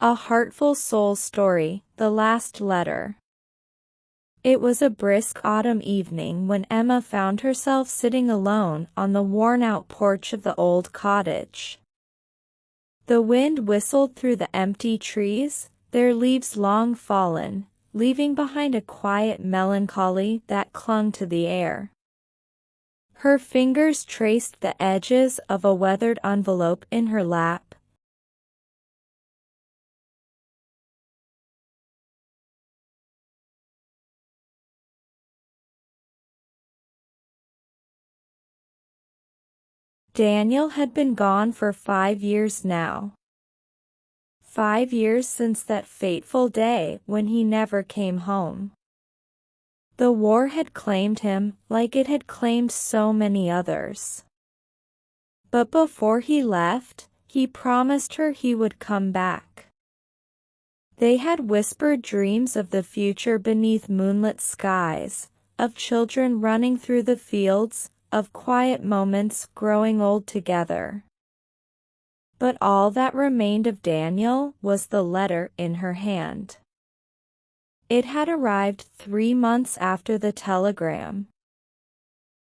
A heartful soul story, the last letter. It was a brisk autumn evening when Emma found herself sitting alone on the worn-out porch of the old cottage. The wind whistled through the empty trees, their leaves long fallen, leaving behind a quiet melancholy that clung to the air. Her fingers traced the edges of a weathered envelope in her lap. Daniel had been gone for 5 years now. 5 years since that fateful day when he never came home. The war had claimed him, like it had claimed so many others. But before he left, he promised her he would come back. They had whispered dreams of the future beneath moonlit skies, of children running through the fields, of quiet moments growing old together. But all that remained of Daniel was the letter in her hand. It had arrived 3 months after the telegram.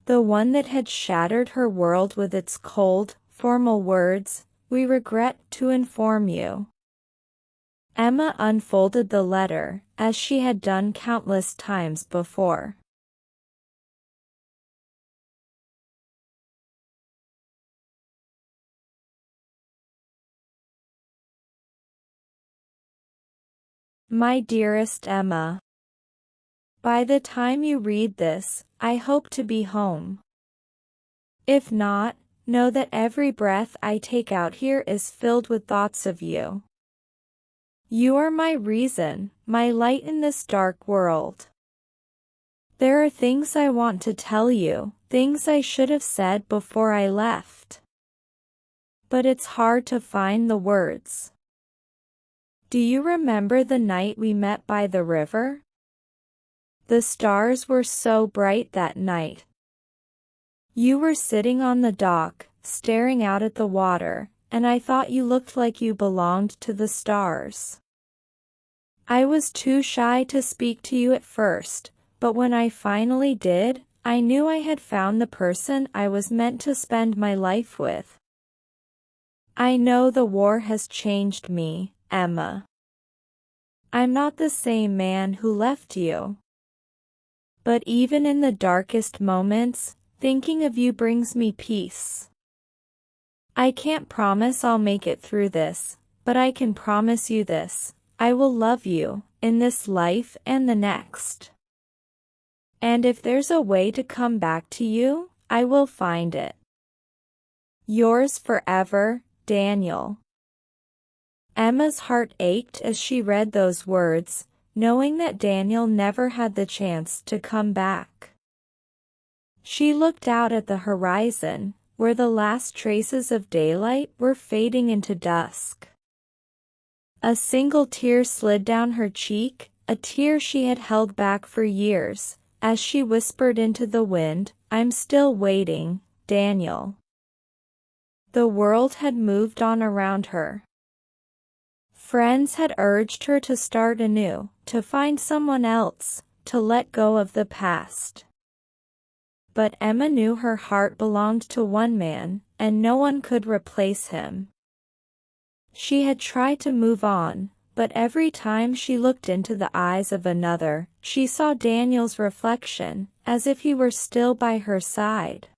The one that had shattered her world with its cold, formal words, "We regret to inform you." Emma unfolded the letter, as she had done countless times before. My dearest Emma, by the time you read this, I hope to be home. If not, know that every breath I take out here is filled with thoughts of you. You are my reason, my light in this dark world. There are things I want to tell you, things I should have said before I left. But it's hard to find the words. Do you remember the night we met by the river? The stars were so bright that night. You were sitting on the dock, staring out at the water, and I thought you looked like you belonged to the stars. I was too shy to speak to you at first, but when I finally did, I knew I had found the person I was meant to spend my life with. I know the war has changed me, Emma. I'm not the same man who left you. But even in the darkest moments, thinking of you brings me peace. I can't promise I'll make it through this, but I can promise you this: I will love you, in this life and the next. And if there's a way to come back to you, I will find it. Yours forever, Daniel. Emma's heart ached as she read those words, knowing that Daniel never had the chance to come back. She looked out at the horizon, where the last traces of daylight were fading into dusk. A single tear slid down her cheek, a tear she had held back for years, as she whispered into the wind, "I'm still waiting, Daniel." The world had moved on around her. Friends had urged her to start anew, to find someone else, to let go of the past. But Emma knew her heart belonged to one man, and no one could replace him. She had tried to move on, but every time she looked into the eyes of another, she saw Daniel's reflection, as if he were still by her side.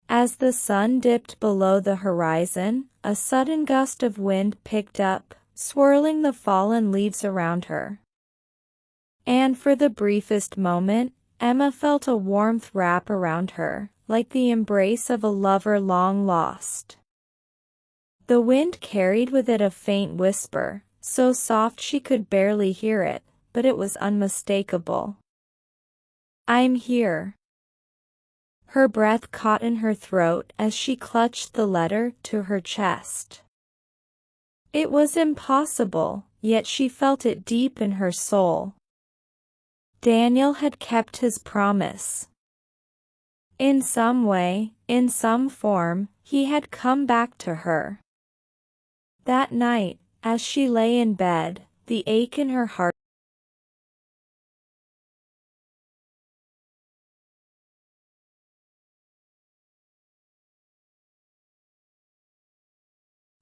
As the sun dipped below the horizon, a sudden gust of wind picked up, swirling the fallen leaves around her. And for the briefest moment, Emma felt a warmth wrap around her, like the embrace of a lover long lost. The wind carried with it a faint whisper, so soft she could barely hear it, but it was unmistakable. "I'm here." Her breath caught in her throat as she clutched the letter to her chest. It was impossible, yet she felt it deep in her soul. Daniel had kept his promise. In some way, in some form, he had come back to her. That night, As she lay in bed, the ache in her heart.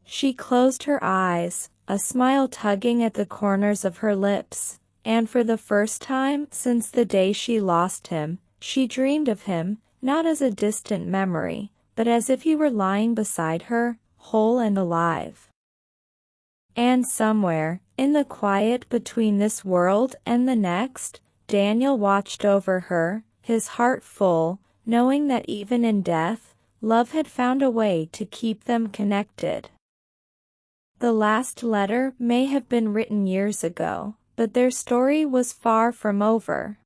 She closed her eyes, a smile tugging at the corners of her lips, and for the first time since the day she lost him, she dreamed of him, not as a distant memory, but as if he were lying beside her, whole and alive. And somewhere, in the quiet between this world and the next, Daniel watched over her, his heart full, knowing that even in death, love had found a way to keep them connected. The last letter may have been written years ago, but their story was far from over.